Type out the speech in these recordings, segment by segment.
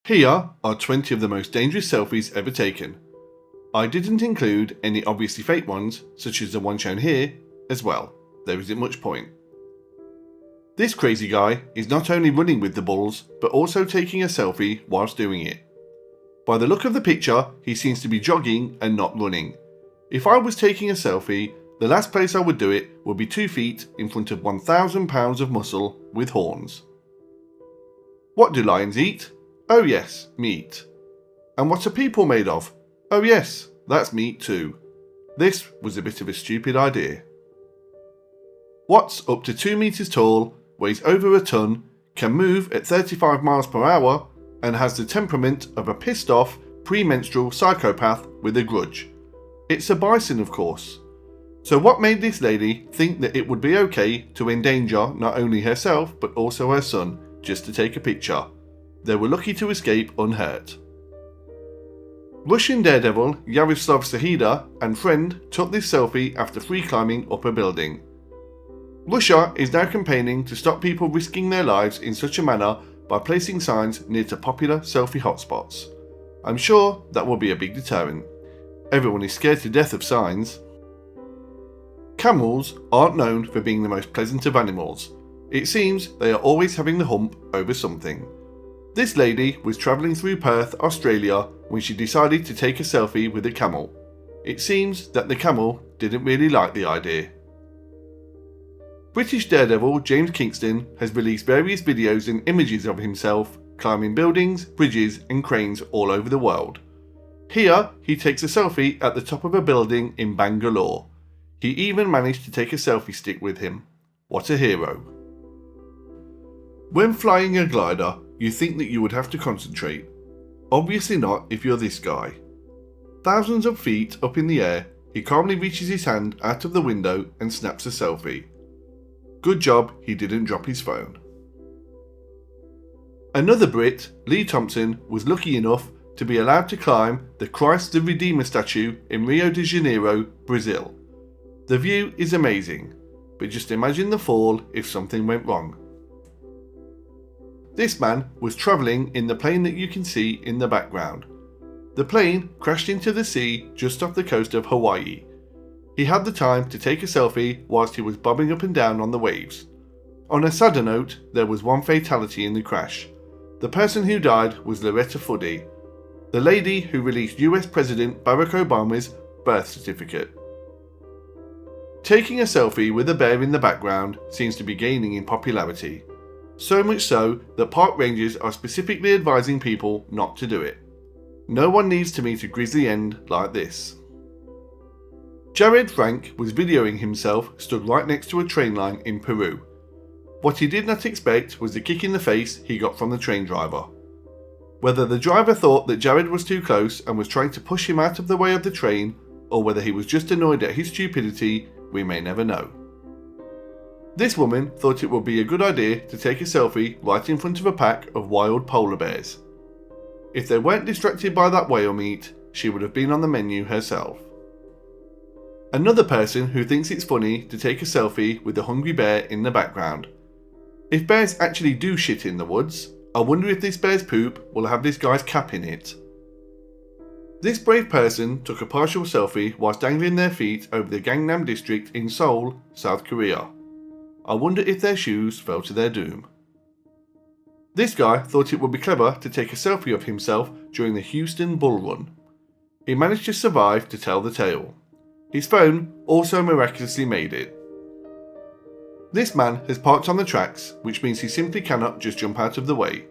Here are 20 of the most dangerous selfies ever taken. I didn't include any obviously fake ones, such as the one shown here, as well. There isn't much point. This crazy guy is not only running with the bulls, but also taking a selfie whilst doing it. By the look of the picture, he seems to be jogging and not running. If I was taking a selfie, the last place I would do it would be 2 feet in front of 1,000 pounds of muscle with horns. What do lions eat? Oh yes, meat. And what are people made of? Oh yes, that's meat too. This was a bit of a stupid idea. What's up to 2 meters tall, weighs over a ton, can move at 35 miles per hour, and has the temperament of a pissed off, premenstrual psychopath with a grudge? It's a bison, of course. So what made this lady think that it would be okay to endanger not only herself but also her son just to take a picture? They were lucky to escape unhurt. Russian daredevil Yaroslav Sahida and friend took this selfie after free climbing up a building. Russia is now campaigning to stop people risking their lives in such a manner by placing signs near to popular selfie hotspots. I'm sure that will be a big deterrent. Everyone is scared to death of signs. Camels aren't known for being the most pleasant of animals. It seems they are always having the hump over something. This lady was travelling through Perth, Australia when she decided to take a selfie with a camel. It seems that the camel didn't really like the idea. British daredevil James Kingston has released various videos and images of himself climbing buildings, bridges and cranes all over the world. Here he takes a selfie at the top of a building in Bangalore. He even managed to take a selfie stick with him. What a hero. When flying a glider, you think that you would have to concentrate. Obviously not if you're this guy. Thousands of feet up in the air, he calmly reaches his hand out of the window and snaps a selfie. Good job he didn't drop his phone. Another Brit, Lee Thompson, was lucky enough to be allowed to climb the Christ the Redeemer statue in Rio de Janeiro, Brazil. The view is amazing, but just imagine the fall if something went wrong. This man was travelling in the plane that you can see in the background. The plane crashed into the sea just off the coast of Hawaii. He had the time to take a selfie whilst he was bobbing up and down on the waves. On a sadder note, there was one fatality in the crash. The person who died was Loretta Fuddy, the lady who released US President Barack Obama's birth certificate. Taking a selfie with a bear in the background seems to be gaining in popularity. So much so that park rangers are specifically advising people not to do it. No one needs to meet a grisly end like this. Jared Frank was videoing himself stood right next to a train line in Peru. What he did not expect was the kick in the face he got from the train driver. Whether the driver thought that Jared was too close and was trying to push him out of the way of the train, or whether he was just annoyed at his stupidity, we may never know. This woman thought it would be a good idea to take a selfie right in front of a pack of wild polar bears. If they weren't distracted by that whale meat, she would have been on the menu herself. Another person who thinks it's funny to take a selfie with a hungry bear in the background. If bears actually do shit in the woods, I wonder if this bear's poop will have this guy's cap in it. This brave person took a partial selfie whilst dangling their feet over the Gangnam district in Seoul, South Korea. I wonder if their shoes fell to their doom. This guy thought it would be clever to take a selfie of himself during the Houston Bull Run. He managed to survive to tell the tale. His phone also miraculously made it. This man has parked on the tracks, which means he simply cannot just jump out of the way.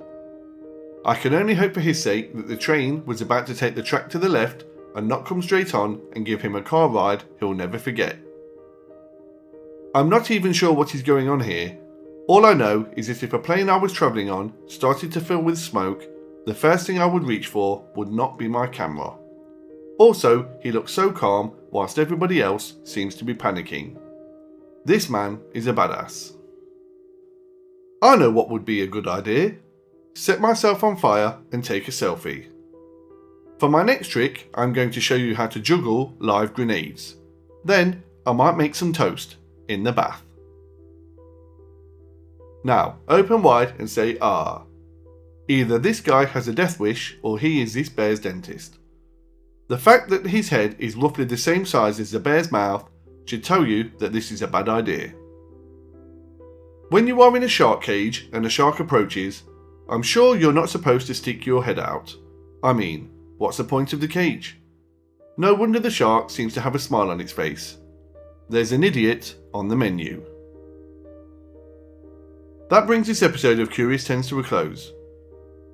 I can only hope for his sake that the train was about to take the track to the left and not come straight on and give him a car ride he'll never forget. I'm not even sure what is going on here. All I know is that if a plane I was travelling on started to fill with smoke, the first thing I would reach for would not be my camera. Also, he looks so calm whilst everybody else seems to be panicking. This man is a badass. I know what would be a good idea. Set myself on fire and take a selfie. For my next trick, I'm going to show you how to juggle live grenades. Then, I might make some toast in the bath. Now, open wide and say ah. Either this guy has a death wish or he is this bear's dentist. The fact that his head is roughly the same size as the bear's mouth should tell you that this is a bad idea. When you are in a shark cage and a shark approaches, I'm sure you're not supposed to stick your head out. I mean, what's the point of the cage? No wonder the shark seems to have a smile on its face. There's an idiot on the menu. That brings this episode of Curious Tends to a close.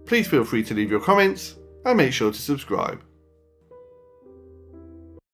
Please feel free to leave your comments and make sure to subscribe.